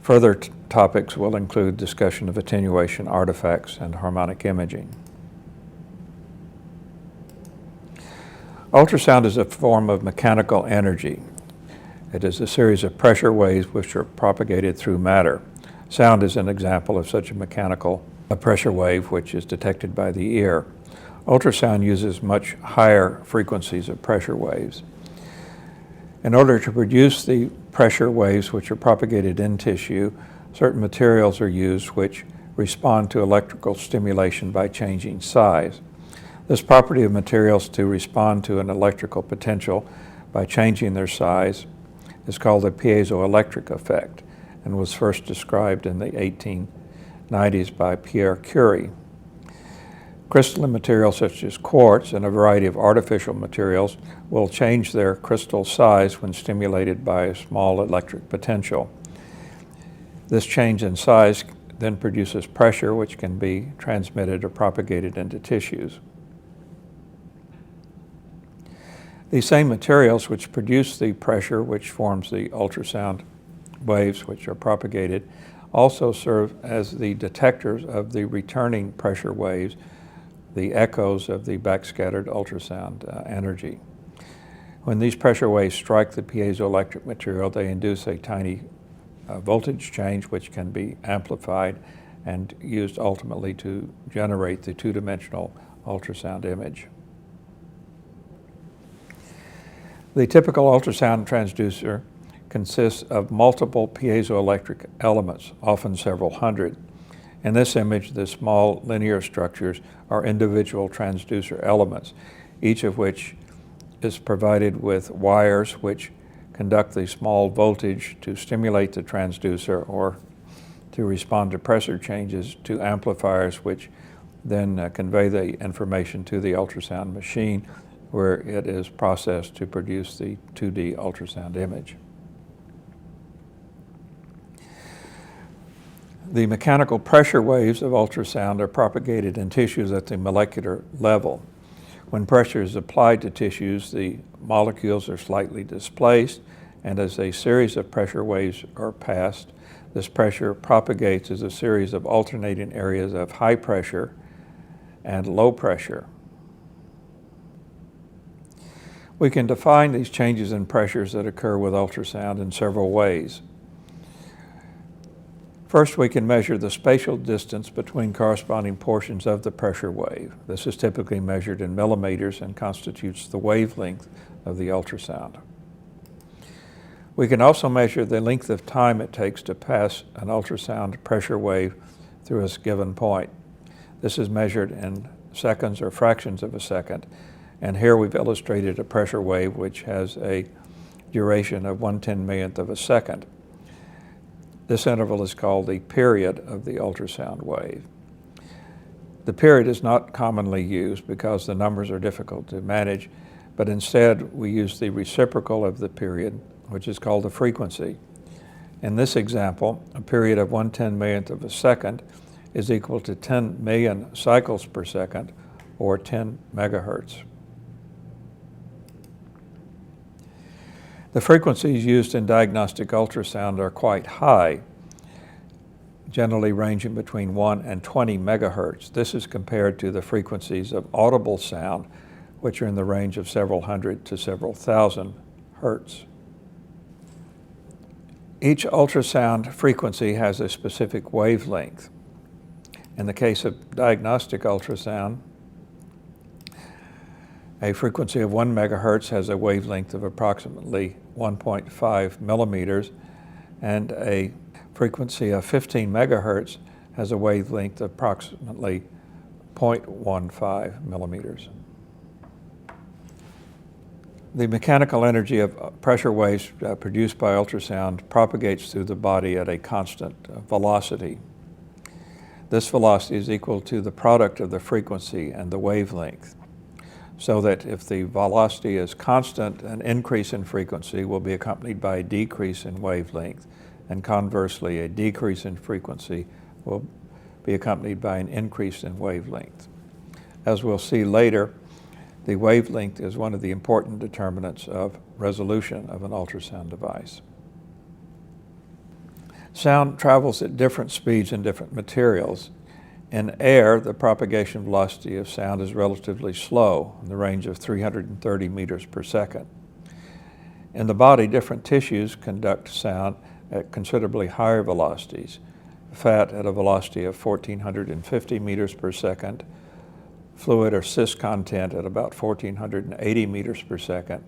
Further topics will include discussion of attenuation artifacts and harmonic imaging. Ultrasound is a form of mechanical energy. It is a series of pressure waves which are propagated through matter. Sound is an example of such a pressure wave which is detected by the ear. Ultrasound uses much higher frequencies of pressure waves. In order to produce the pressure waves which are propagated in tissue, certain materials are used which respond to electrical stimulation by changing size. This property of materials to respond to an electrical potential by changing their size is called the piezoelectric effect and was first described in the 1890s by Pierre Curie. Crystalline materials such as quartz and a variety of artificial materials will change their crystal size when stimulated by a small electric potential. This change in size then produces pressure which can be transmitted or propagated into tissues. These same materials which produce the pressure which forms the ultrasound waves which are propagated also serve as the detectors of the returning pressure waves, the echoes of the backscattered ultrasound energy. When these pressure waves strike the piezoelectric material, they induce a tiny voltage change which can be amplified and used ultimately to generate the two-dimensional ultrasound image. The typical ultrasound transducer consists of multiple piezoelectric elements, often several hundred. In this image, the small linear structures are individual transducer elements, each of which is provided with wires which conduct the small voltage to stimulate the transducer or to respond to pressure changes to amplifiers which then convey the information to the ultrasound machine where it is processed to produce the 2D ultrasound image. The mechanical pressure waves of ultrasound are propagated in tissues at the molecular level. When pressure is applied to tissues, the molecules are slightly displaced, and as a series of pressure waves are passed, this pressure propagates as a series of alternating areas of high pressure and low pressure. We can define these changes in pressures that occur with ultrasound in several ways. First, we can measure the spatial distance between corresponding portions of the pressure wave. This is typically measured in millimeters and constitutes the wavelength of the ultrasound. We can also measure the length of time it takes to pass an ultrasound pressure wave through a given point. This is measured in seconds or fractions of a second, and here we've illustrated a pressure wave which has a duration of 1/10,000,000th of a second. This interval is called the period of the ultrasound wave. The period is not commonly used because the numbers are difficult to manage, but instead we use the reciprocal of the period, which is called the frequency. In this example, a period of 1/10,000,000th of a second is equal to 10 million cycles per second, or 10 megahertz. The frequencies used in diagnostic ultrasound are quite high, generally ranging between 1 and 20 megahertz. This is compared to the frequencies of audible sound, which are in the range of several hundred to several thousand hertz. Each ultrasound frequency has a specific wavelength. In the case of diagnostic ultrasound, a frequency of 1 megahertz has a wavelength of approximately 1.5 millimeters, and a frequency of 15 megahertz has a wavelength of approximately 0.15 millimeters. The mechanical energy of pressure waves produced by ultrasound propagates through the body at a constant velocity. This velocity is equal to the product of the frequency and the wavelength, so that if the velocity is constant, an increase in frequency will be accompanied by a decrease in wavelength, and conversely, a decrease in frequency will be accompanied by an increase in wavelength. As we'll see later, the wavelength is one of the important determinants of resolution of an ultrasound device. Sound travels at different speeds in different materials. In air, the propagation velocity of sound is relatively slow, in the range of 330 meters per second. In the body, different tissues conduct sound at considerably higher velocities. Fat at a velocity of 1,450 meters per second, fluid or cis content at about 1,480 meters per second,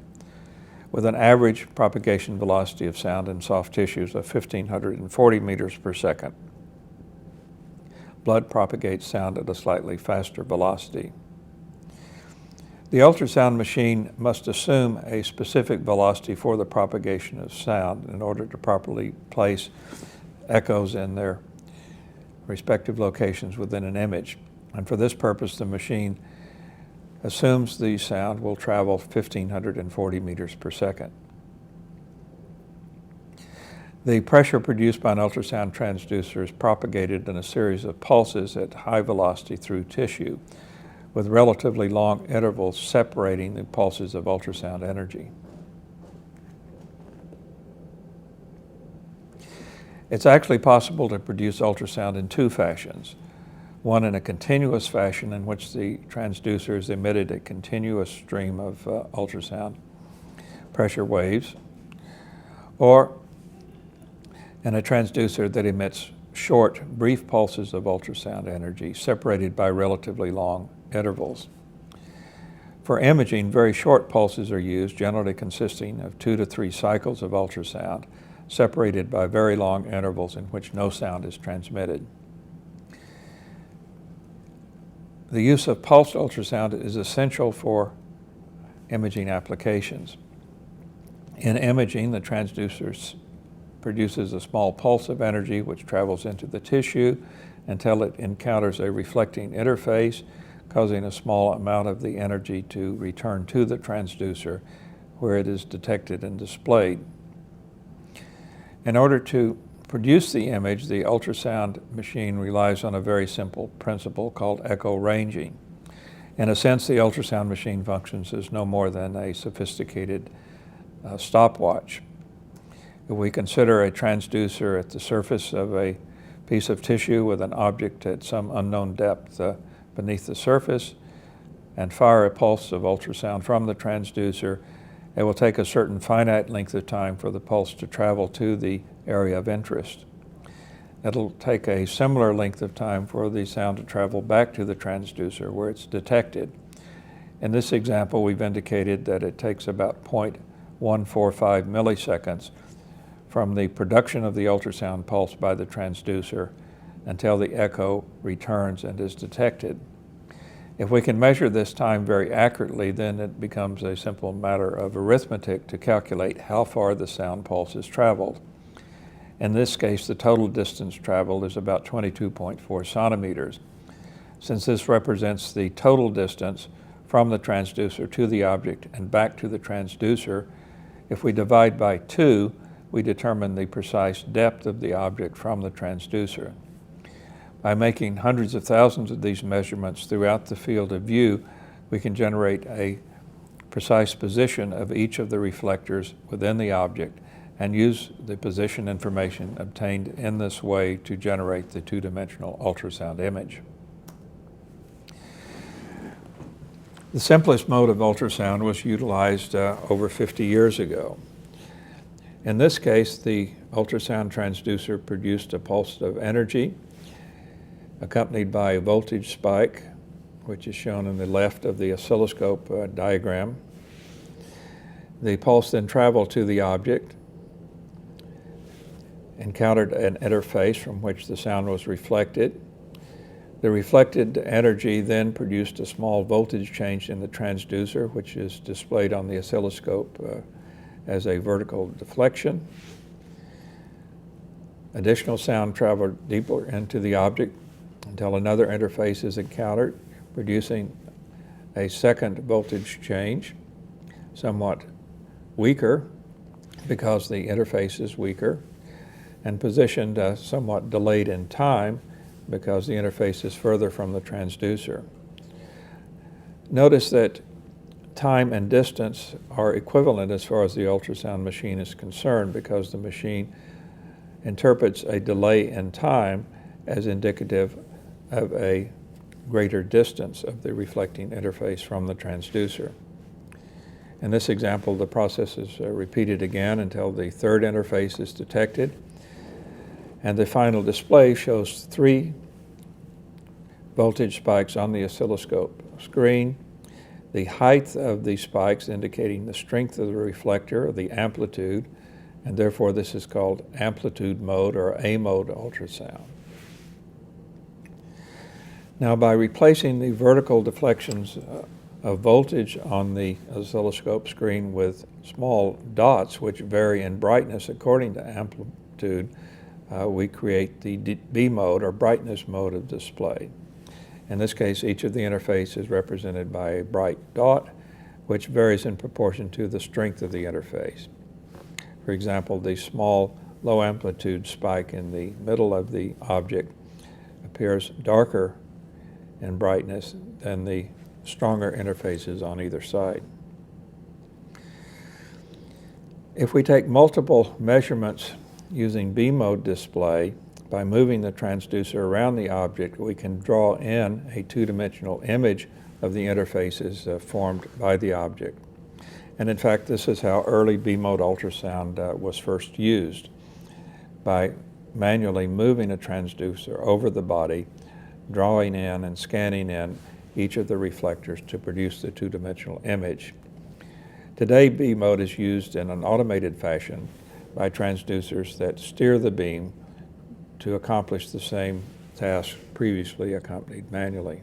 with an average propagation velocity of sound in soft tissues of 1,540 meters per second. Blood propagates sound at a slightly faster velocity. The ultrasound machine must assume a specific velocity for the propagation of sound in order to properly place echoes in their respective locations within an image. And for this purpose, the machine assumes the sound will travel 1,540 meters per second. The pressure produced by an ultrasound transducer is propagated in a series of pulses at high velocity through tissue, with relatively long intervals separating the pulses of ultrasound energy. It's actually possible to produce ultrasound in two fashions. One in a continuous fashion, in which the transducer has emitted a continuous stream of ultrasound pressure waves, or in a transducer that emits short, brief pulses of ultrasound energy separated by relatively long intervals. For imaging, very short pulses are used, generally consisting of 2 to 3 cycles of ultrasound, separated by very long intervals in which no sound is transmitted. The use of pulsed ultrasound is essential for imaging applications. In imaging, the transducer produces a small pulse of energy which travels into the tissue until it encounters a reflecting interface, causing a small amount of the energy to return to the transducer, where it is detected and displayed. In order to produce the image, the ultrasound machine relies on a very simple principle called echo ranging. In a sense, the ultrasound machine functions as no more than a sophisticated stopwatch. If we consider a transducer at the surface of a piece of tissue with an object at some unknown depth beneath the surface, and fire a pulse of ultrasound from the transducer, it will take a certain finite length of time for the pulse to travel to the area of interest. It'll take a similar length of time for the sound to travel back to the transducer where it's detected. In this example, we've indicated that it takes about 0.145 milliseconds from the production of the ultrasound pulse by the transducer until the echo returns and is detected. If we can measure this time very accurately, then it becomes a simple matter of arithmetic to calculate how far the sound pulse has traveled. In this case, the total distance traveled is about 22.4 centimeters. Since this represents the total distance from the transducer to the object and back to the transducer, if we divide by 2, we determine the precise depth of the object from the transducer. By making hundreds of thousands of these measurements throughout the field of view, we can generate a precise position of each of the reflectors within the object and use the position information obtained in this way to generate the two-dimensional ultrasound image. The simplest mode of ultrasound was utilized over 50 years ago. In this case, the ultrasound transducer produced a pulse of energy accompanied by a voltage spike, which is shown on the left of the oscilloscope diagram. The pulse then traveled to the object, encountered an interface from which the sound was reflected. The reflected energy then produced a small voltage change in the transducer, which is displayed on the oscilloscope as a vertical deflection. Additional sound traveled deeper into the object until another interface is encountered, producing a second voltage change, somewhat weaker because the interface is weaker, and positioned somewhat delayed in time because the interface is further from the transducer. Notice that time and distance are equivalent as far as the ultrasound machine is concerned, because the machine interprets a delay in time as indicative of a greater distance of the reflecting interface from the transducer. In this example, the process is repeated again until the third interface is detected, and the final display shows 3 voltage spikes on the oscilloscope screen, the height of the spikes indicating the strength of the reflector, or the amplitude, and therefore this is called amplitude mode or A-mode ultrasound. Now, by replacing the vertical deflections of voltage on the oscilloscope screen with small dots which vary in brightness according to amplitude, we create the B mode or brightness mode of display. In this case, each of the interfaces is represented by a bright dot, which varies in proportion to the strength of the interface. For example, the small low amplitude spike in the middle of the object appears darker in brightness than the stronger interfaces on either side. If we take multiple measurements using B-mode display, by moving the transducer around the object, we can draw in a two-dimensional image of the interfaces formed by the object. And in fact, this is how early B-mode ultrasound was first used, by manually moving a transducer over the body, drawing in and scanning in each of the reflectors to produce the two-dimensional image. Today, B-mode is used in an automated fashion by transducers that steer the beam to accomplish the same task previously accomplished manually.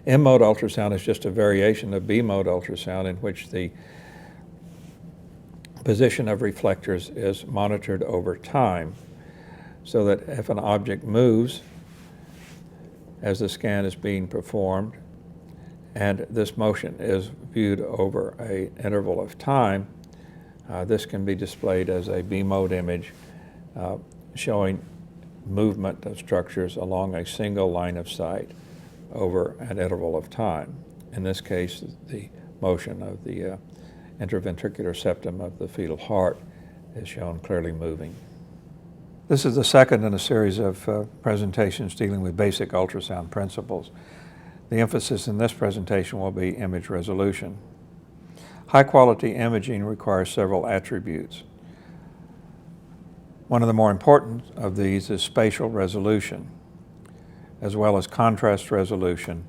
M-mode ultrasound is just a variation of B-mode ultrasound in which the position of reflectors is monitored over time, so that if an object moves as the scan is being performed, and this motion is viewed over an interval of time, this can be displayed as a B-mode image showing movement of structures along a single line of sight over an interval of time. In this case, the motion of the interventricular septum of the fetal heart is shown clearly moving. This is the second in a series of presentations dealing with basic ultrasound principles. The emphasis in this presentation will be image resolution. High-quality imaging requires several attributes. One of the more important of these is spatial resolution, as well as contrast resolution,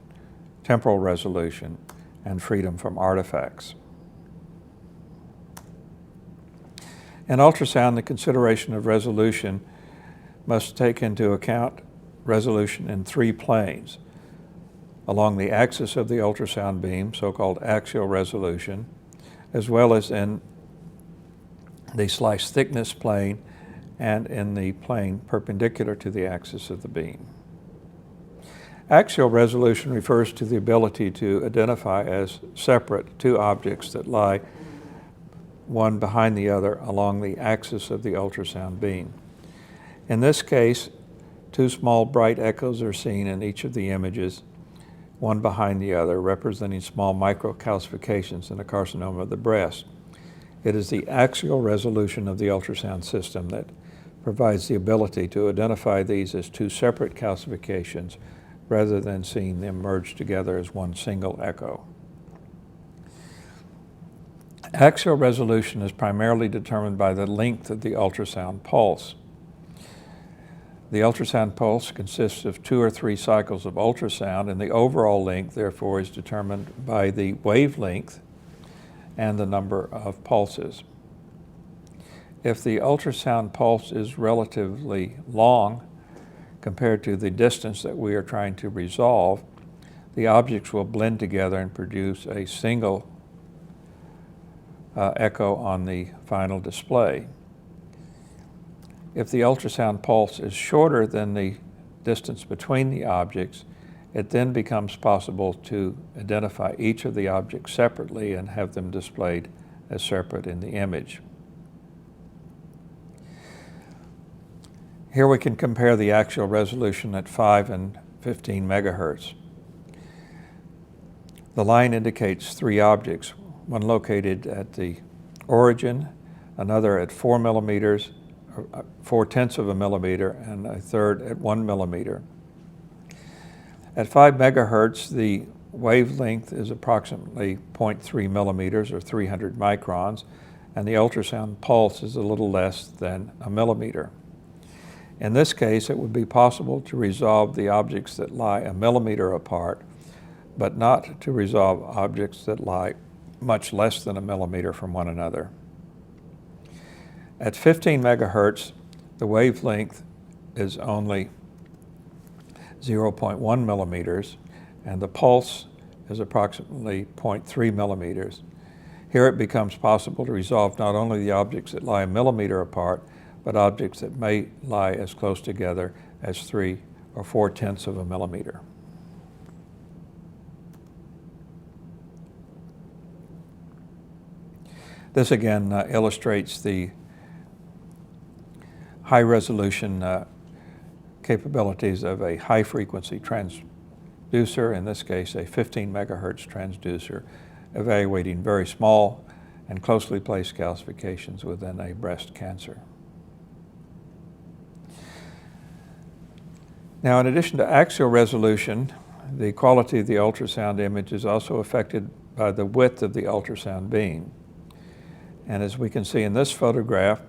temporal resolution, and freedom from artifacts. In ultrasound, the consideration of resolution must take into account resolution in 3 planes: along the axis of the ultrasound beam, so-called axial resolution, as well as in the slice thickness plane and in the plane perpendicular to the axis of the beam. Axial resolution refers to the ability to identify as separate 2 objects that lie one behind the other along the axis of the ultrasound beam. In this case, 2 small bright echoes are seen in each of the images, one behind the other, representing small microcalcifications in a carcinoma of the breast. It is the axial resolution of the ultrasound system that provides the ability to identify these as 2 separate calcifications rather than seeing them merged together as one single echo. Axial resolution is primarily determined by the length of the ultrasound pulse. The ultrasound pulse consists of 2 or 3 cycles of ultrasound, and the overall length, therefore, is determined by the wavelength and the number of pulses. If the ultrasound pulse is relatively long compared to the distance that we are trying to resolve, the objects will blend together and produce a single echo on the final display. If the ultrasound pulse is shorter than the distance between the objects, it then becomes possible to identify each of the objects separately and have them displayed as separate in the image. Here we can compare the axial resolution at 5 and 15 megahertz. The line indicates 3 objects, one located at the origin another at 4 millimeters, 4/10 of a millimeter, and a third at 1 millimeter. At 5 megahertz, the wavelength is approximately 0.3 millimeters or 300 microns, and the ultrasound pulse is a little less than a millimeter. In this case, it would be possible to resolve the objects that lie a millimeter apart, but not to resolve objects that lie much less than a millimeter from one another. At 15 megahertz, the wavelength is only 0.1 millimeters, and the pulse is approximately 0.3 millimeters. Here it becomes possible to resolve not only the objects that lie a millimeter apart, but objects that may lie as close together as 3 or 4/10 of a millimeter. This again illustrates the high-resolution capabilities of a high-frequency transducer, in this case a 15 megahertz transducer, evaluating very small and closely placed calcifications within a breast cancer. Now, in addition to axial resolution, the quality of the ultrasound image is also affected by the width of the ultrasound beam. And as we can see in this photograph,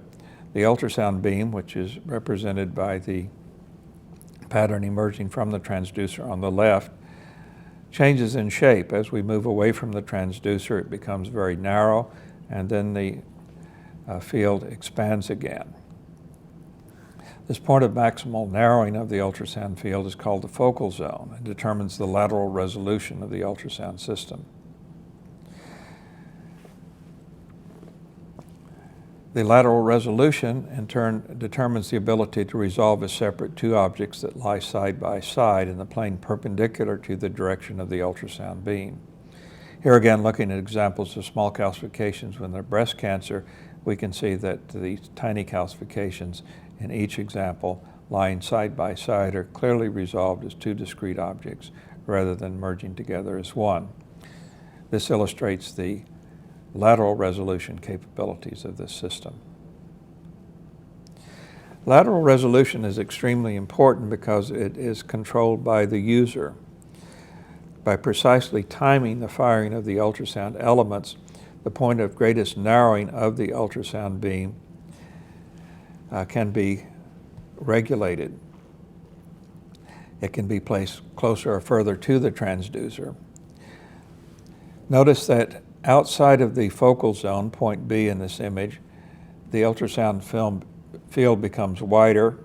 the ultrasound beam, which is represented by the pattern emerging from the transducer on the left, changes in shape. As we move away from the transducer, it becomes very narrow, and then the field expands again. This point of maximal narrowing of the ultrasound field is called the focal zone and determines the lateral resolution of the ultrasound system. The lateral resolution, in turn, determines the ability to resolve as separate two objects that lie side by side in the plane perpendicular to the direction of the ultrasound beam. Here again, looking at examples of small calcifications within breast cancer, we can see that these tiny calcifications in each example lying side by side are clearly resolved as two discrete objects rather than merging together as one. This illustrates the lateral resolution capabilities of this system. Lateral resolution is extremely important because it is controlled by the user. By precisely timing the firing of the ultrasound elements, the point of greatest narrowing of the ultrasound beam can be regulated. It can be placed closer or further to the transducer. Notice that outside of the focal zone, point B in this image, the ultrasound field becomes wider,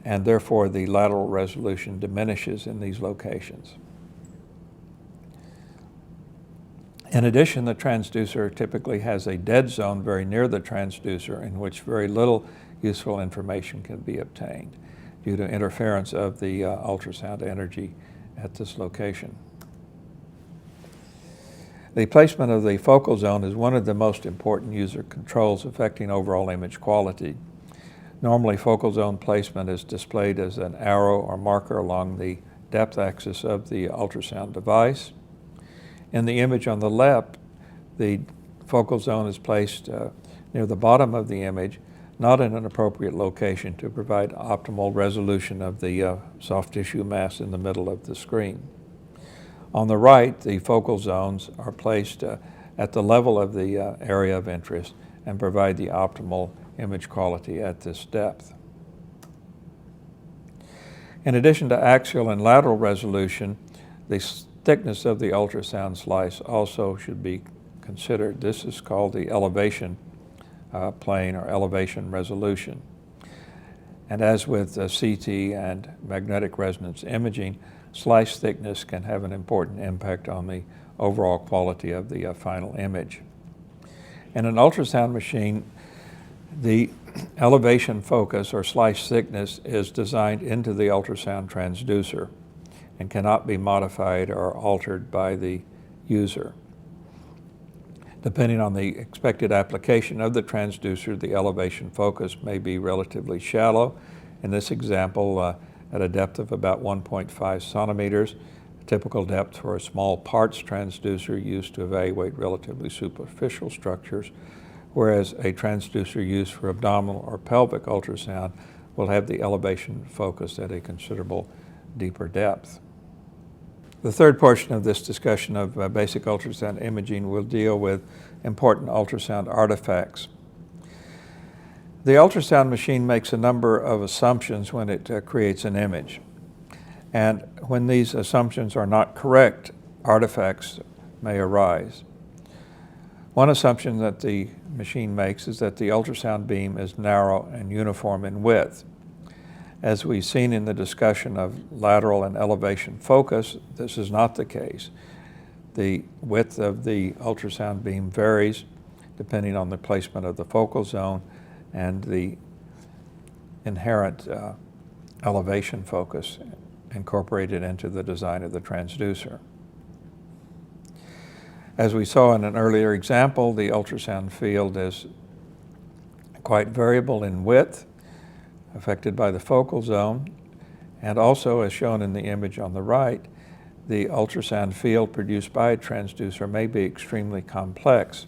and therefore the lateral resolution diminishes in these locations. In addition, the transducer typically has a dead zone very near the transducer in which very little useful information can be obtained due to interference of the ultrasound energy at this location. The placement of the focal zone is one of the most important user controls affecting overall image quality. Normally, focal zone placement is displayed as an arrow or marker along the depth axis of the ultrasound device. In the image on the left, the focal zone is placed near the bottom of the image, not in an appropriate location to provide optimal resolution of the soft tissue mass in the middle of the screen. On the right, the focal zones are placed at the level of the area of interest and provide the optimal image quality at this depth. In addition to axial and lateral resolution, the thickness of the ultrasound slice also should be considered. This is called the elevation plane or elevation resolution. And as with CT and magnetic resonance imaging, slice thickness can have an important impact on the overall quality of the final image. In an ultrasound machine, the elevation focus or slice thickness is designed into the ultrasound transducer and cannot be modified or altered by the user. Depending on the expected application of the transducer, the elevation focus may be relatively shallow. In this example, at a depth of about 1.5 centimeters, a typical depth for a small parts transducer used to evaluate relatively superficial structures whereas a transducer used for abdominal or pelvic ultrasound will have the elevation focused at a considerable deeper depth. The third portion of this discussion of basic ultrasound imaging will deal with important ultrasound artifacts. The ultrasound machine makes a number of assumptions when it creates an image. And when these assumptions are not correct, artifacts may arise. One assumption that the machine makes is that the ultrasound beam is narrow and uniform in width. As we've seen in the discussion of lateral and elevation focus, this is not the case. The width of the ultrasound beam varies depending on the placement of the focal zone and the inherent elevation focus incorporated into the design of the transducer. As we saw in an earlier example, the ultrasound field is quite variable in width, affected by the focal zone, and also, as shown in the image on the right, the ultrasound field produced by a transducer may be extremely complex,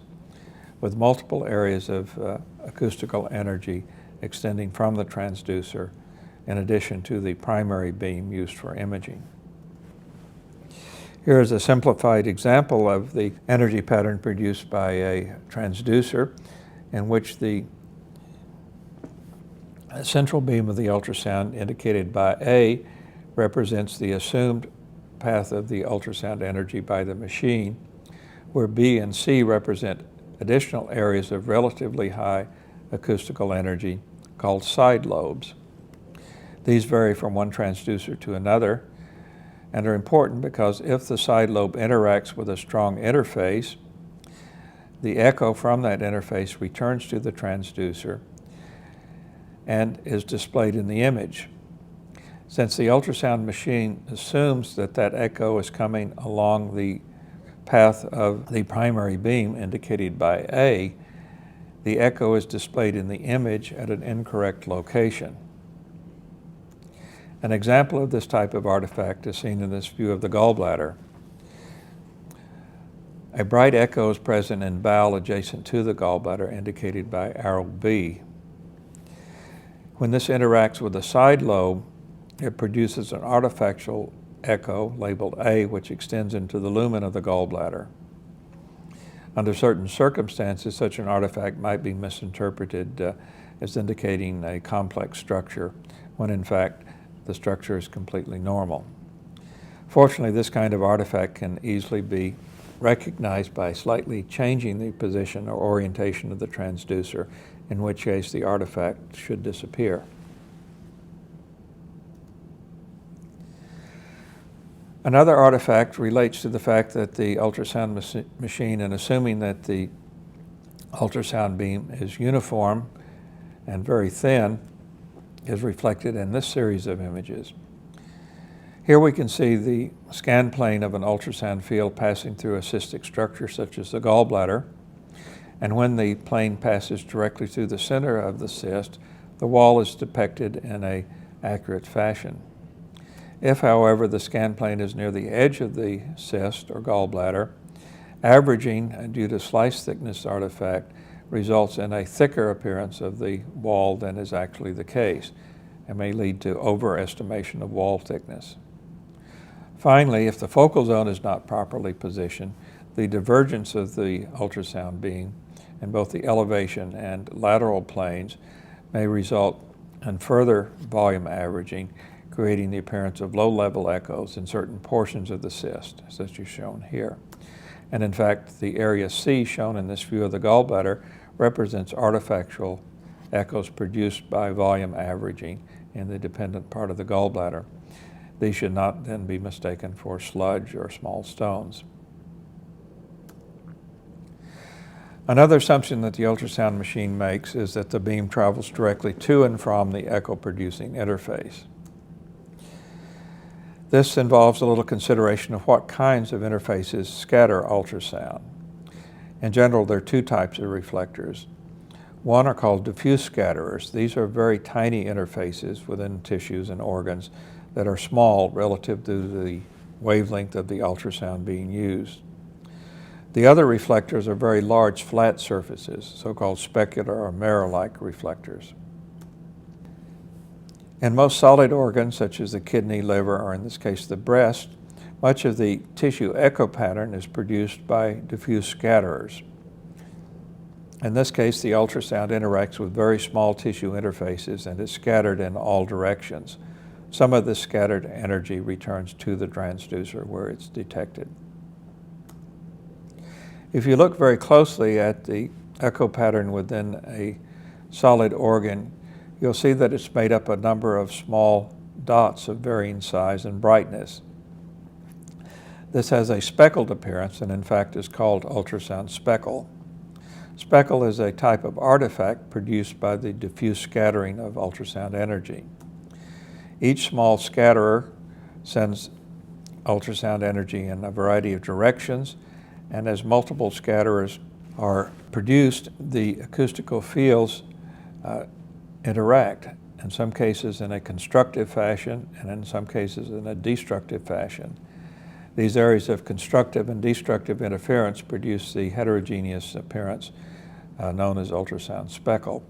with multiple areas of acoustical energy extending from the transducer in addition to the primary beam used for imaging. Here is a simplified example of the energy pattern produced by a transducer in which the central beam of the ultrasound, indicated by A, represents the assumed path of the ultrasound energy by the machine, where B and C represent additional areas of relatively high acoustical energy called side lobes. These vary from one transducer to another and are important because if the side lobe interacts with a strong interface, the echo from that interface returns to the transducer and is displayed in the image. Since the ultrasound machine assumes that that echo is coming along the path of the primary beam indicated by A, the echo is displayed in the image at an incorrect location. An example of this type of artifact is seen in this view of the gallbladder. A bright echo is present in bowel adjacent to the gallbladder, indicated by arrow B. When this interacts with the side lobe, it produces an artifactual echo labeled A, which extends into the lumen of the gallbladder. Under certain circumstances, such an artifact might be misinterpreted as indicating a complex structure, when in fact the structure is completely normal. Fortunately, this kind of artifact can easily be recognized by slightly changing the position or orientation of the transducer, in which case the artifact should disappear. Another artifact relates to the fact that the ultrasound machine, in assuming that the ultrasound beam is uniform and very thin, is reflected in this series of images. Here we can see the scan plane of an ultrasound field passing through a cystic structure such as the gallbladder, and when the plane passes directly through the center of the cyst, the wall is depicted in an accurate fashion. If, however, the scan plane is near the edge of the cyst or gallbladder, averaging due to slice thickness artifact results in a thicker appearance of the wall than is actually the case, and may lead to overestimation of wall thickness. Finally, if the focal zone is not properly positioned, the divergence of the ultrasound beam in both the elevation and lateral planes may result in further volume averaging, creating the appearance of low-level echoes in certain portions of the cyst, such as shown here. And in fact, the area C shown in this view of the gallbladder represents artifactual echoes produced by volume averaging in the dependent part of the gallbladder. These should not then be mistaken for sludge or small stones. Another assumption that the ultrasound machine makes is that the beam travels directly to and from the echo-producing interface. This involves a little consideration of what kinds of interfaces scatter ultrasound. In general, there are two types of reflectors. One are called diffuse scatterers. These are very tiny interfaces within tissues and organs that are small relative to the wavelength of the ultrasound being used. The other reflectors are very large flat surfaces, so-called specular or mirror-like reflectors. In most solid organs, such as the kidney, liver, or in this case the breast, much of the tissue echo pattern is produced by diffuse scatterers. In this case, the ultrasound interacts with very small tissue interfaces and is scattered in all directions. Some of the scattered energy returns to the transducer where it's detected. If you look very closely at the echo pattern within a solid organ, you'll see that it's made up of a number of small dots of varying size and brightness. This has a speckled appearance and in fact is called ultrasound speckle. Speckle is a type of artifact produced by the diffuse scattering of ultrasound energy. Each small scatterer sends ultrasound energy in a variety of directions, and as multiple scatterers are produced, the acoustical fields interact, in some cases in a constructive fashion and in some cases in a destructive fashion. These areas of constructive and destructive interference produce the heterogeneous appearance known as ultrasound speckle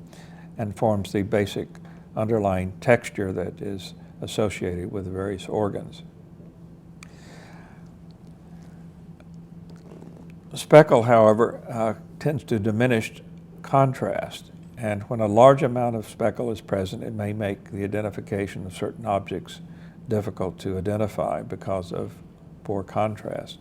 and forms the basic underlying texture that is associated with various organs. Speckle, however, tends to diminish contrast, and when a large amount of speckle is present, it may make the identification of certain objects difficult to identify because of poor contrast.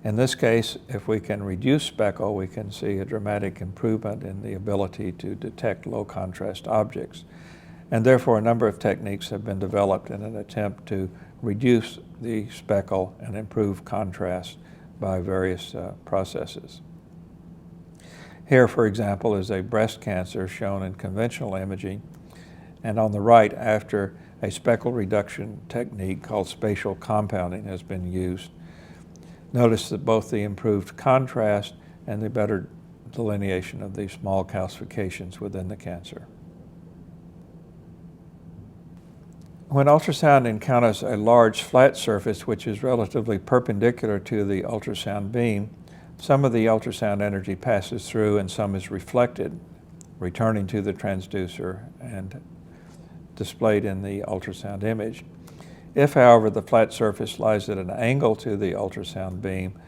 In this case, if we can reduce speckle, we can see a dramatic improvement in the ability to detect low contrast objects. And therefore, a number of techniques have been developed in an attempt to reduce the speckle and improve contrast by various processes. Here, for example, is a breast cancer shown in conventional imaging, and on the right, after a speckle reduction technique called spatial compounding has been used. Notice that both the improved contrast and the better delineation of these small calcifications within the cancer. When ultrasound encounters a large flat surface which is relatively perpendicular to the ultrasound beam, some of the ultrasound energy passes through and some is reflected, returning to the transducer and displayed in the ultrasound image. If, however, the flat surface lies at an angle to the ultrasound beam,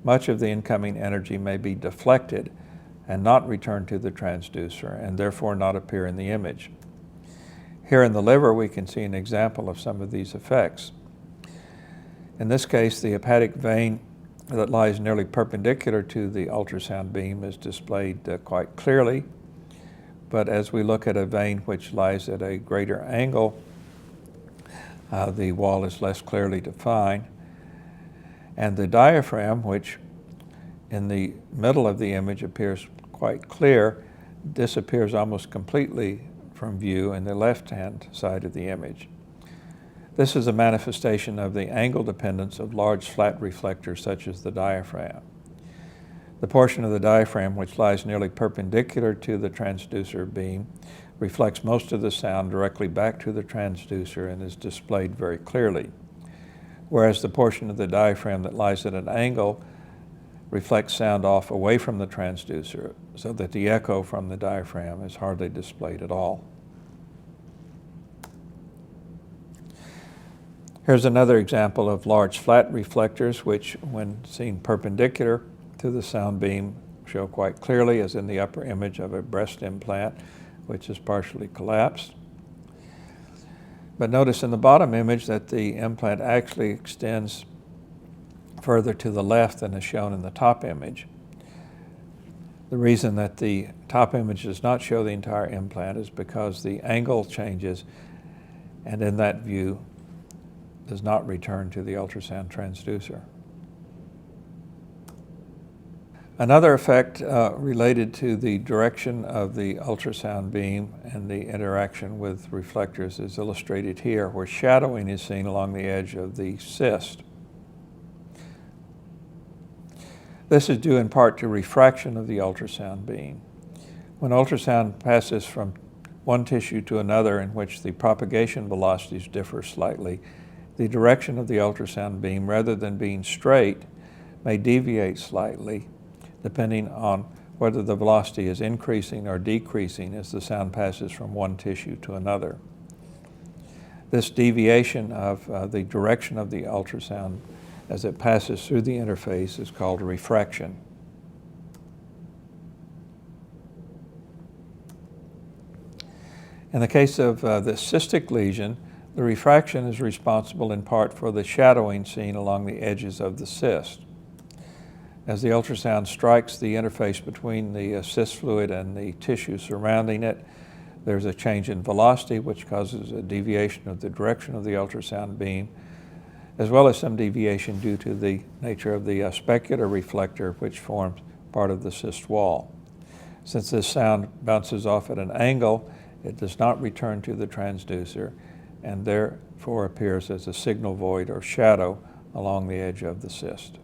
much of the incoming energy may be deflected and not return to the transducer and therefore not appear in the image. Here in the liver, we can see an example of some of these effects. In this case, the hepatic vein that lies nearly perpendicular to the ultrasound beam is displayed quite clearly, but as we look at a vein which lies at a greater angle, the wall is less clearly defined. And the diaphragm, which in the middle of the image appears quite clear, disappears almost completely from view in the left-hand side of the image. This is a manifestation of the angle dependence of large flat reflectors such as the diaphragm. The portion of the diaphragm which lies nearly perpendicular to the transducer beam reflects most of the sound directly back to the transducer and is displayed very clearly, whereas the portion of the diaphragm that lies at an angle reflects sound off away from the transducer, so that the echo from the diaphragm is hardly displayed at all. Here's another example of large flat reflectors which, when seen perpendicular to the sound beam, show quite clearly, as in the upper image of a breast implant which is partially collapsed. But notice in the bottom image that the implant actually extends further to the left than is shown in the top image. The reason that the top image does not show the entire implant is because the angle changes, and in that view does not return to the ultrasound transducer. Another effect related to the direction of the ultrasound beam and the interaction with reflectors is illustrated here, where shadowing is seen along the edge of the cyst. This is due in part to refraction of the ultrasound beam. When ultrasound passes from one tissue to another in which the propagation velocities differ slightly, the direction of the ultrasound beam, rather than being straight, may deviate slightly depending on whether the velocity is increasing or decreasing as the sound passes from one tissue to another. This deviation of the direction of the ultrasound as it passes through the interface is called refraction. In the case of the cystic lesion, the refraction is responsible in part for the shadowing seen along the edges of the cyst. As the ultrasound strikes the interface between the cyst fluid and the tissue surrounding it, there's a change in velocity which causes a deviation of the direction of the ultrasound beam, as well as some deviation due to the nature of the specular reflector which forms part of the cyst wall. Since this sound bounces off at an angle, it does not return to the transducer and therefore appears as a signal void or shadow along the edge of the cyst.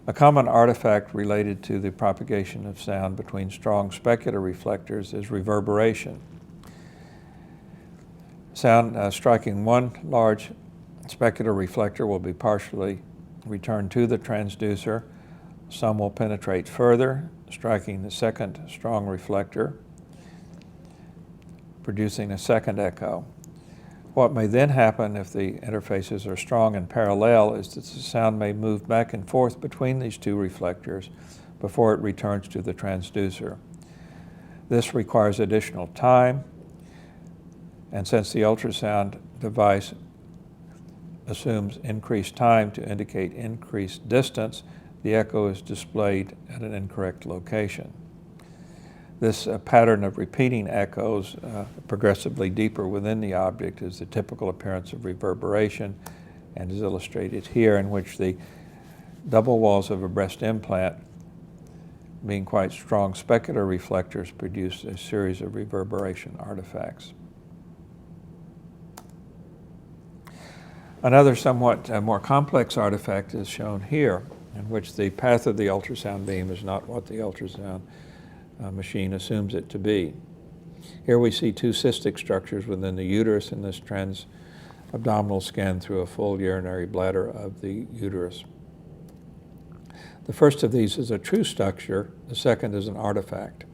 A common artifact related to the propagation of sound between strong specular reflectors is reverberation. Sound striking one large specular reflector will be partially returned to the transducer. Some will penetrate further, striking the second strong reflector, producing a second echo. What may then happen if the interfaces are strong and parallel is that the sound may move back and forth between these two reflectors before it returns to the transducer. This requires additional time, and since the ultrasound device assumes increased time to indicate increased distance, the echo is displayed at an incorrect location. This pattern of repeating echoes progressively deeper within the object is the typical appearance of reverberation and is illustrated here, in which the double walls of a breast implant, being quite strong specular reflectors, produce a series of reverberation artifacts. Another somewhat more complex artifact is shown here, in which the path of the ultrasound beam is not what the ultrasound machine assumes it to be. Here we see two cystic structures within the uterus in this trans-abdominal scan through a full urinary bladder of the uterus. The first of these is a true structure, the second is an artifact.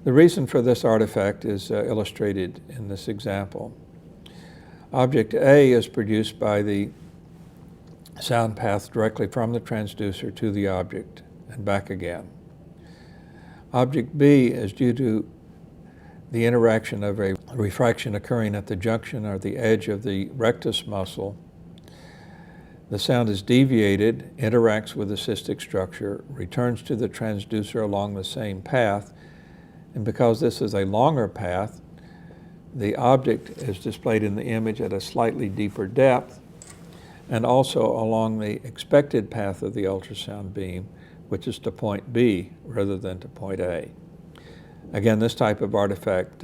The reason for this artifact is illustrated in this example. Object A is produced by the sound path directly from the transducer to the object and back again. Object B is due to the interaction of a refraction occurring at the junction or the edge of the rectus muscle. The sound is deviated, interacts with the cystic structure, returns to the transducer along the same path, and because this is a longer path, the object is displayed in the image at a slightly deeper depth and also along the expected path of the ultrasound beam, which is to point B rather than to point A. Again, this type of artifact,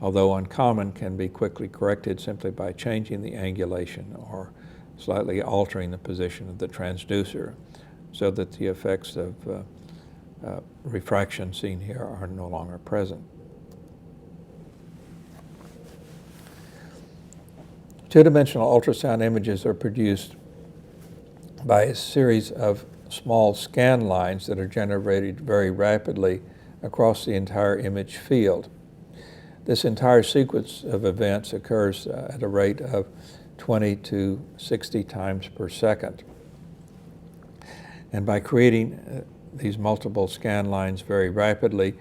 although uncommon, can be quickly corrected simply by changing the angulation or slightly altering the position of the transducer so that the effects of refraction seen here are no longer present. Two-dimensional ultrasound images are produced by a series of small scan lines that are generated very rapidly across the entire image field. This entire sequence of events occurs at a rate of 20 to 60 times per second. And by creating these multiple scan lines very rapidly,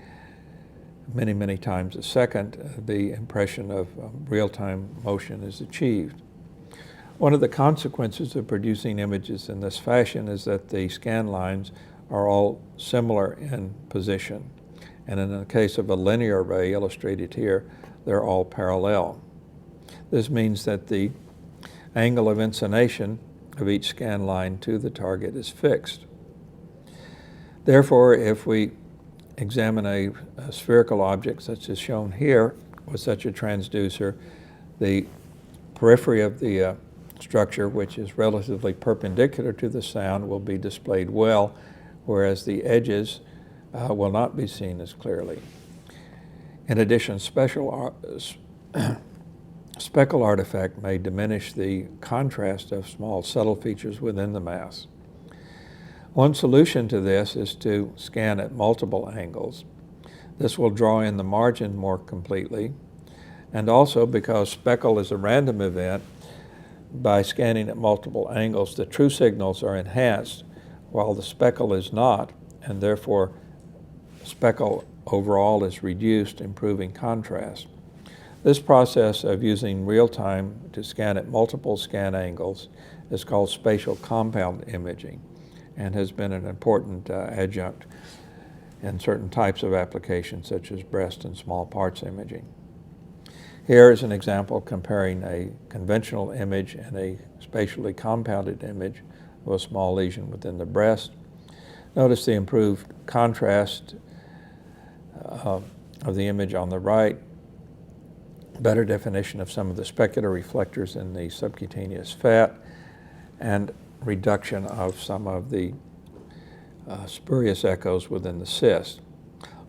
many, many times a second, the impression of real-time motion is achieved. One of the consequences of producing images in this fashion is that the scan lines are all similar in position. And in the case of a linear array illustrated here, they're all parallel. This means that the angle of inclination of each scan line to the target is fixed. Therefore, if we examine a spherical object such as shown here with such a transducer, the periphery of the structure, which is relatively perpendicular to the sound, will be displayed well, whereas the edges will not be seen as clearly. In addition, special speckle artifact may diminish the contrast of small subtle features within the mass. One solution to this is to scan at multiple angles. This will draw in the margin more completely, and also because speckle is a random event, by scanning at multiple angles, the true signals are enhanced while the speckle is not, and therefore speckle overall is reduced, improving contrast. This process of using real-time to scan at multiple scan angles is called spatial compound imaging and has been an important adjunct in certain types of applications such as breast and small parts imaging. Here is an example comparing a conventional image and a spatially compounded image of a small lesion within the breast. Notice the improved contrast of the image on the right, better definition of some of the specular reflectors in the subcutaneous fat, and reduction of some of the spurious echoes within the cyst.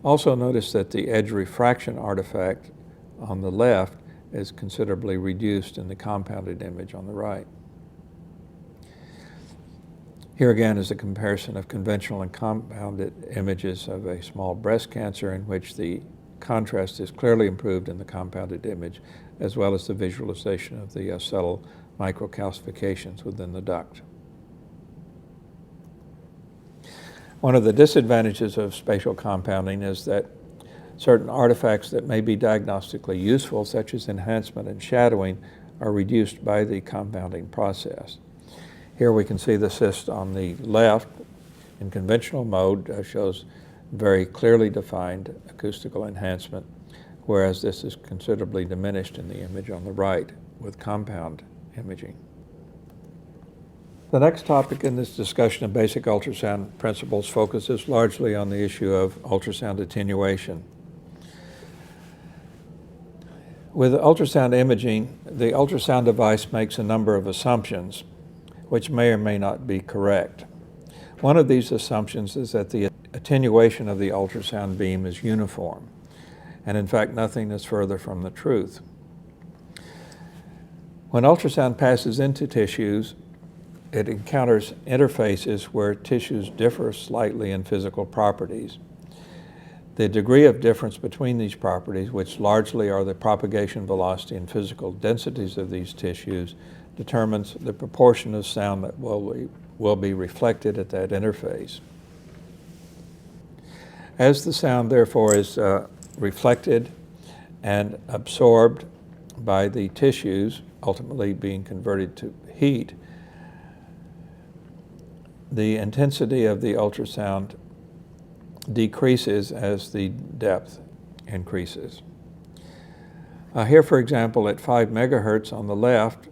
Also notice that the edge refraction artifact on the left is considerably reduced in the compounded image on the right. Here again is a comparison of conventional and compounded images of a small breast cancer in which the contrast is clearly improved in the compounded image, as well as the visualization of the subtle microcalcifications within the duct. One of the disadvantages of spatial compounding is that certain artifacts that may be diagnostically useful, such as enhancement and shadowing, are reduced by the compounding process. Here we can see the cyst on the left in conventional mode shows very clearly defined acoustical enhancement, whereas this is considerably diminished in the image on the right with compound imaging. The next topic in this discussion of basic ultrasound principles focuses largely on the issue of ultrasound attenuation. With ultrasound imaging, the ultrasound device makes a number of assumptions which may or may not be correct. One of these assumptions is that the attenuation of the ultrasound beam is uniform, and in fact nothing is further from the truth. When ultrasound passes into tissues, it encounters interfaces where tissues differ slightly in physical properties. The degree of difference between these properties, which largely are the propagation velocity and physical densities of these tissues, determines the proportion of sound that will be reflected at that interface. As the sound, therefore, is reflected and absorbed by the tissues, ultimately being converted to heat, the intensity of the ultrasound decreases as the depth increases. Here, for example, at 5 megahertz on the left,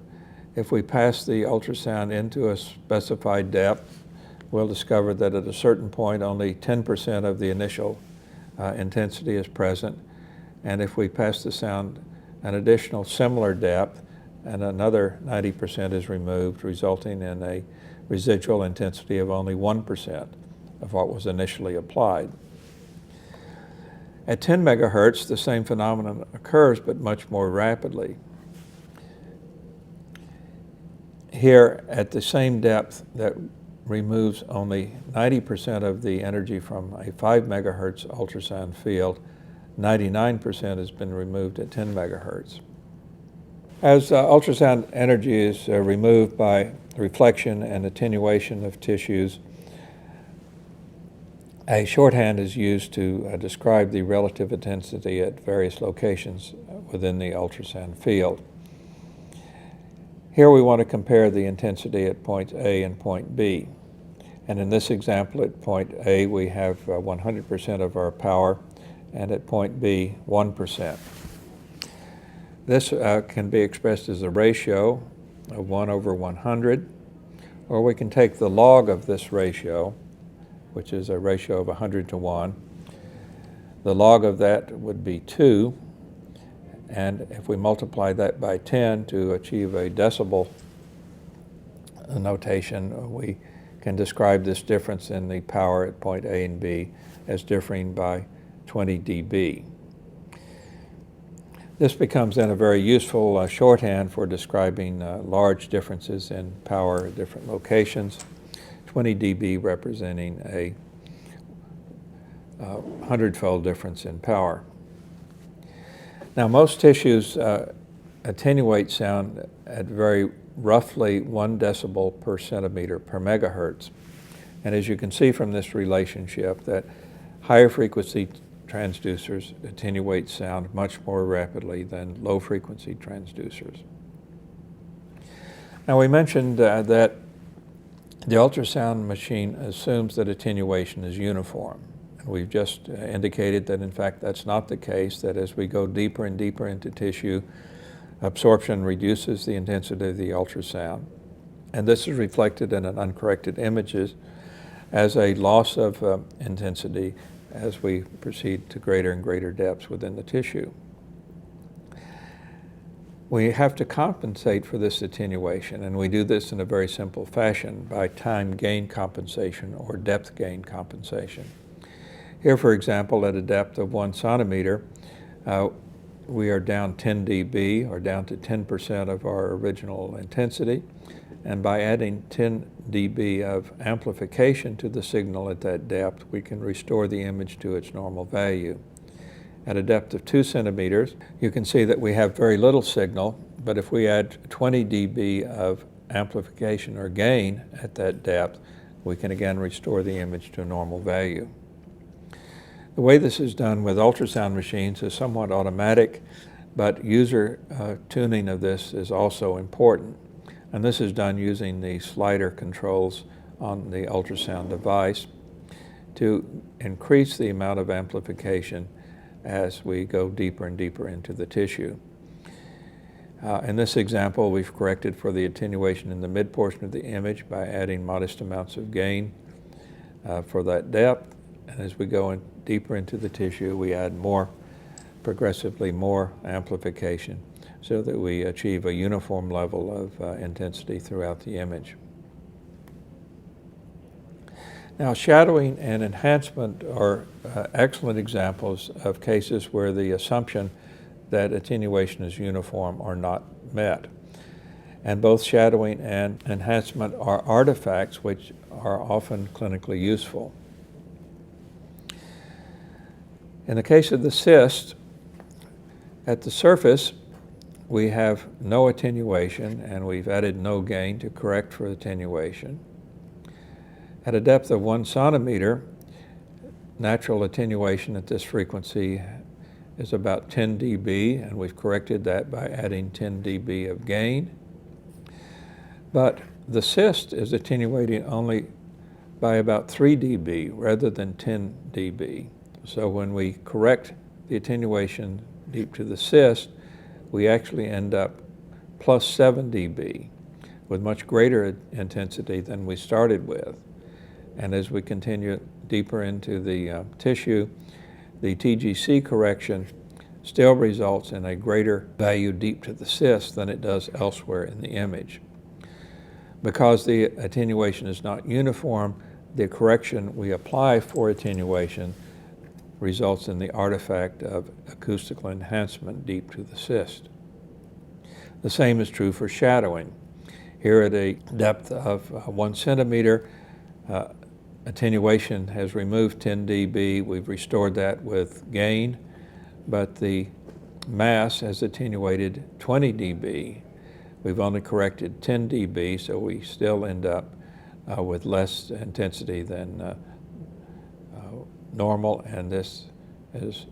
if we pass the ultrasound into a specified depth, we'll discover that at a certain point only 10% of the initial intensity is present, and if we pass the sound an additional similar depth, and another 90% is removed, resulting in a residual intensity of only 1% of what was initially applied. At 10 megahertz, the same phenomenon occurs, but much more rapidly. Here, at the same depth that removes only 90% of the energy from a 5 megahertz ultrasound field, 99% has been removed at 10 megahertz. As ultrasound energy is removed by reflection and attenuation of tissues, a shorthand is used to describe the relative intensity at various locations within the ultrasound field. Here we want to compare the intensity at point A and point B. And in this example, at point A, we have 100% of our power, and at point B, 1%. This can be expressed as a ratio of 1 over 100, or we can take the log of this ratio, which is a ratio of 100 to 1. The log of that would be 2, and if we multiply that by 10 to achieve a decibel notation, we can describe this difference in the power at point A and B as differing by 20 dB. This becomes then a very useful shorthand for describing large differences in power at different locations, 20 dB representing a 100-fold difference in power. Now, most tissues attenuate sound at very roughly 1 decibel per centimeter per megahertz. And as you can see from this relationship, that higher frequency transducers attenuate sound much more rapidly than low frequency transducers. Now, we mentioned that the ultrasound machine assumes that attenuation is uniform. And we've just indicated that in fact that's not the case, that as we go deeper and deeper into tissue, absorption reduces the intensity of the ultrasound. And this is reflected in an uncorrected images as a loss of intensity as we proceed to greater and greater depths within the tissue. We have to compensate for this attenuation, and we do this in a very simple fashion by time gain compensation or depth gain compensation. Here, for example, at a depth of 1 centimeter, we are down 10 dB, or down to 10% of our original intensity. And by adding 10 dB of amplification to the signal at that depth, we can restore the image to its normal value. At a depth of 2 centimeters, you can see that we have very little signal, but if we add 20 dB of amplification or gain at that depth, we can again restore the image to a normal value. The way this is done with ultrasound machines is somewhat automatic, but user tuning of this is also important. And this is done using the slider controls on the ultrasound device to increase the amount of amplification as we go deeper and deeper into the tissue. In this example, we've corrected for the attenuation in the mid portion of the image by adding modest amounts of gain for that depth. And as we go deeper into the tissue, we add progressively more amplification so that we achieve a uniform level of intensity throughout the image. Now, shadowing and enhancement are excellent examples of cases where the assumption that attenuation is uniform are not met. And both shadowing and enhancement are artifacts which are often clinically useful. In the case of the cyst, at the surface, we have no attenuation, and we've added no gain to correct for attenuation. At a depth of 1 centimeter, natural attenuation at this frequency is about 10 dB, and we've corrected that by adding 10 dB of gain. But the cyst is attenuating only by about 3 dB rather than 10 dB. So when we correct the attenuation deep to the cyst, we actually end up plus 7 dB with much greater intensity than we started with. And as we continue deeper into the tissue, the TGC correction still results in a greater value deep to the cyst than it does elsewhere in the image. Because the attenuation is not uniform, the correction we apply for attenuation results in the artifact of acoustical enhancement deep to the cyst. The same is true for shadowing. Here at a depth of 1 centimeter, attenuation has removed 10 dB. We've restored that with gain, but the mass has attenuated 20 dB. We've only corrected 10 dB, so we still end up with less intensity than normal, and this is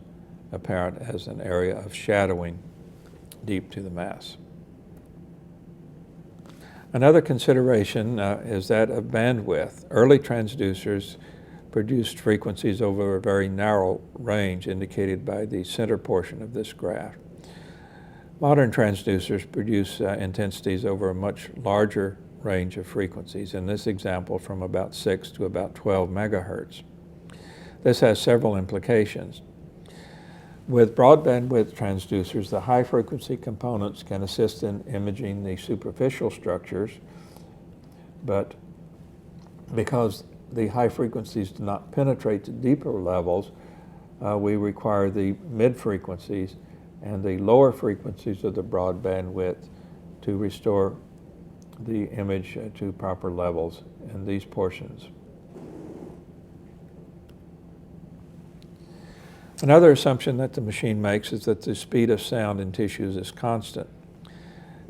apparent as an area of shadowing deep to the mass. Another consideration is that of bandwidth. Early transducers produced frequencies over a very narrow range indicated by the center portion of this graph. Modern transducers produce intensities over a much larger range of frequencies, in this example from about 6 to about 12 megahertz. This has several implications. With broad bandwidth transducers, the high frequency components can assist in imaging the superficial structures, but because the high frequencies do not penetrate to deeper levels, we require the mid frequencies and the lower frequencies of the broad bandwidth to restore the image to proper levels in these portions. Another assumption that the machine makes is that the speed of sound in tissues is constant.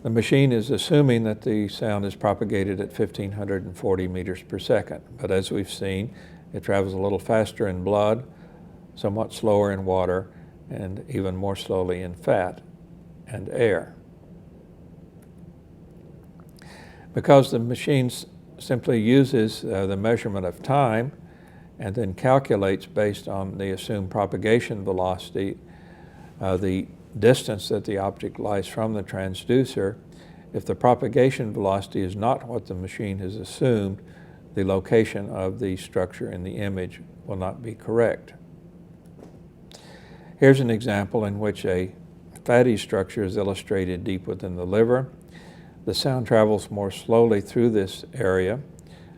The machine is assuming that the sound is propagated at 1,540 meters per second, but as we've seen, it travels a little faster in blood, somewhat slower in water, and even more slowly in fat and air. Because the machine simply uses the measurement of time and then calculates based on the assumed propagation velocity the distance that the object lies from the transducer, if the propagation velocity is not what the machine has assumed, the location of the structure in the image will not be correct. Here's an example in which a fatty structure is illustrated deep within the liver. The sound travels more slowly through this area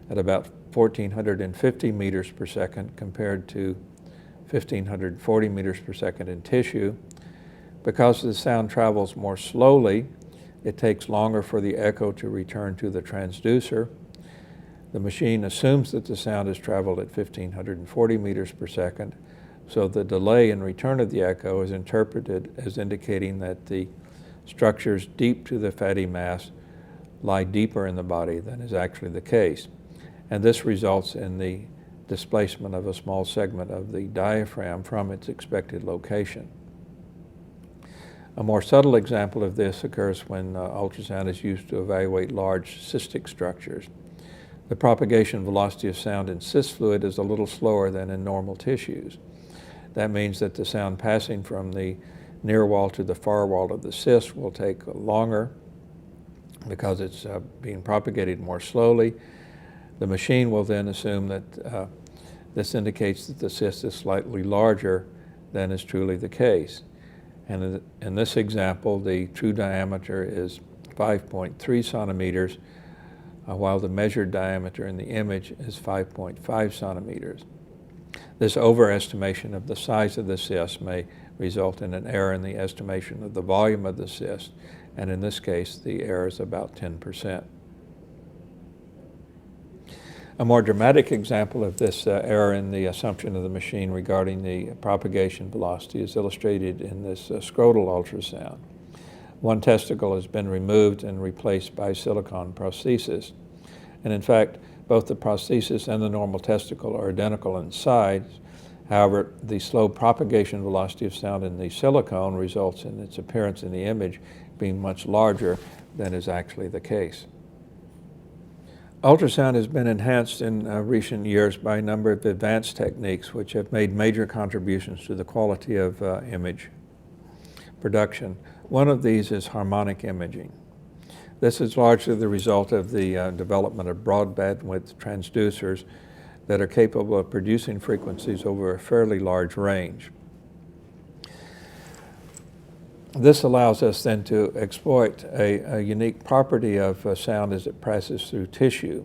at about 1,450 meters per second compared to 1,540 meters per second in tissue. Because the sound travels more slowly, it takes longer for the echo to return to the transducer. The machine assumes that the sound has traveled at 1,540 meters per second, so the delay in return of the echo is interpreted as indicating that the structures deep to the fatty mass lie deeper in the body than is actually the case. And this results in the displacement of a small segment of the diaphragm from its expected location. A more subtle example of this occurs when ultrasound is used to evaluate large cystic structures. The propagation velocity of sound in cyst fluid is a little slower than in normal tissues. That means that the sound passing from the near wall to the far wall of the cyst will take longer because it's being propagated more slowly. The machine will then assume that this indicates that the cyst is slightly larger than is truly the case. And in this example, the true diameter is 5.3 centimeters, while the measured diameter in the image is 5.5 centimeters. This overestimation of the size of the cyst may result in an error in the estimation of the volume of the cyst, and in this case, the error is about 10%. A more dramatic example of this error in the assumption of the machine regarding the propagation velocity is illustrated in this scrotal ultrasound. One testicle has been removed and replaced by silicone prosthesis. And in fact, both the prosthesis and the normal testicle are identical in size. However, the slow propagation velocity of sound in the silicone results in its appearance in the image being much larger than is actually the case. Ultrasound has been enhanced in recent years by a number of advanced techniques which have made major contributions to the quality of image production. One of these is harmonic imaging. This is largely the result of the development of broad bandwidth transducers that are capable of producing frequencies over a fairly large range. This allows us then to exploit a unique property of sound as it passes through tissue.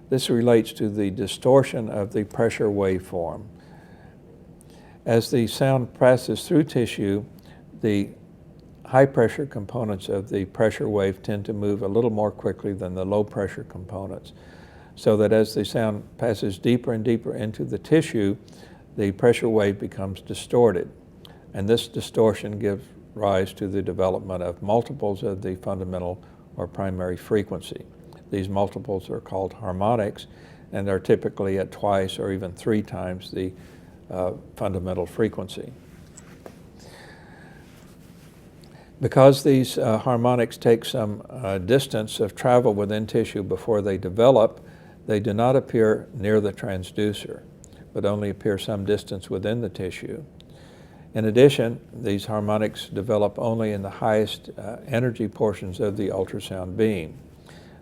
This relates to the distortion of the pressure waveform. As the sound passes through tissue, the high pressure components of the pressure wave tend to move a little more quickly than the low pressure components, so that as the sound passes deeper and deeper into the tissue, the pressure wave becomes distorted. And this distortion gives rise to the development of multiples of the fundamental or primary frequency. These multiples are called harmonics and are typically at twice or even 3 times the fundamental frequency. Because these harmonics take some distance of travel within tissue before they develop, they do not appear near the transducer, but only appear some distance within the tissue. In addition, these harmonics develop only in the highest energy portions of the ultrasound beam.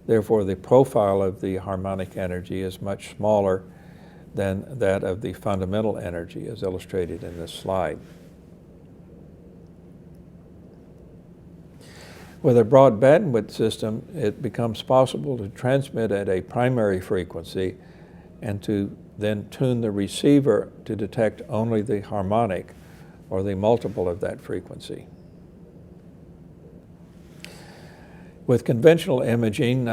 Therefore, the profile of the harmonic energy is much smaller than that of the fundamental energy, as illustrated in this slide. With a broad bandwidth system, it becomes possible to transmit at a primary frequency and to then tune the receiver to detect only the harmonic or the multiple of that frequency. With conventional imaging,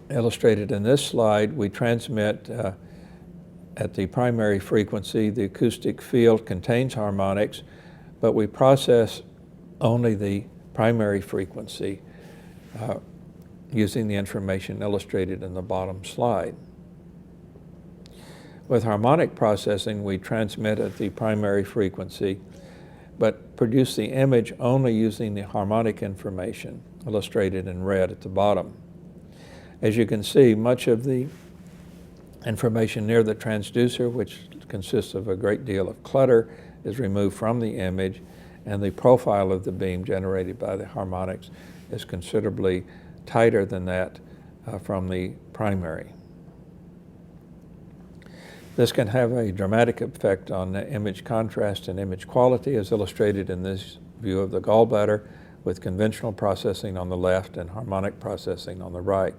illustrated in this slide, we transmit at the primary frequency. The acoustic field contains harmonics, but we process only the primary frequency using the information illustrated in the bottom slide. With harmonic processing, we transmit at the primary frequency, but produce the image only using the harmonic information illustrated in red at the bottom. As you can see, much of the information near the transducer, which consists of a great deal of clutter, is removed from the image, and the profile of the beam generated by the harmonics is considerably tighter than that from the primary. This can have a dramatic effect on image contrast and image quality, as illustrated in this view of the gallbladder, with conventional processing on the left and harmonic processing on the right.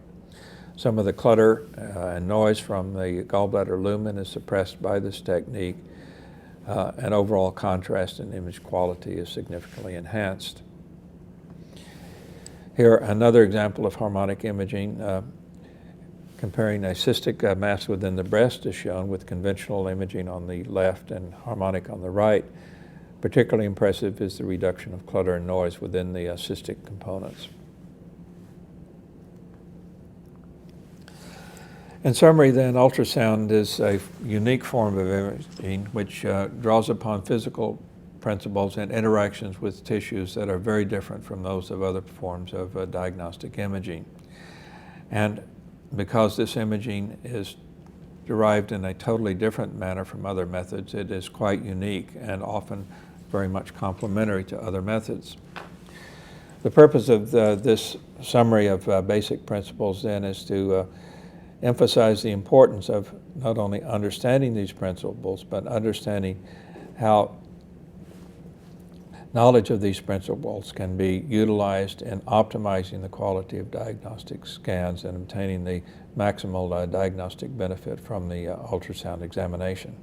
Some of the clutter and noise from the gallbladder lumen is suppressed by this technique, and overall contrast and image quality is significantly enhanced. Here, another example of harmonic imaging, comparing a cystic mass within the breast is shown with conventional imaging on the left and harmonic on the right. Particularly impressive is the reduction of clutter and noise within the cystic components. In summary then, ultrasound is a unique form of imaging which draws upon physical principles and interactions with tissues that are very different from those of other forms of diagnostic imaging. And because this imaging is derived in a totally different manner from other methods, it is quite unique and often very much complementary to other methods. The purpose of this summary of basic principles then is to emphasize the importance of not only understanding these principles, but understanding how knowledge of these principles can be utilized in optimizing the quality of diagnostic scans and obtaining the maximal diagnostic benefit from the ultrasound examination.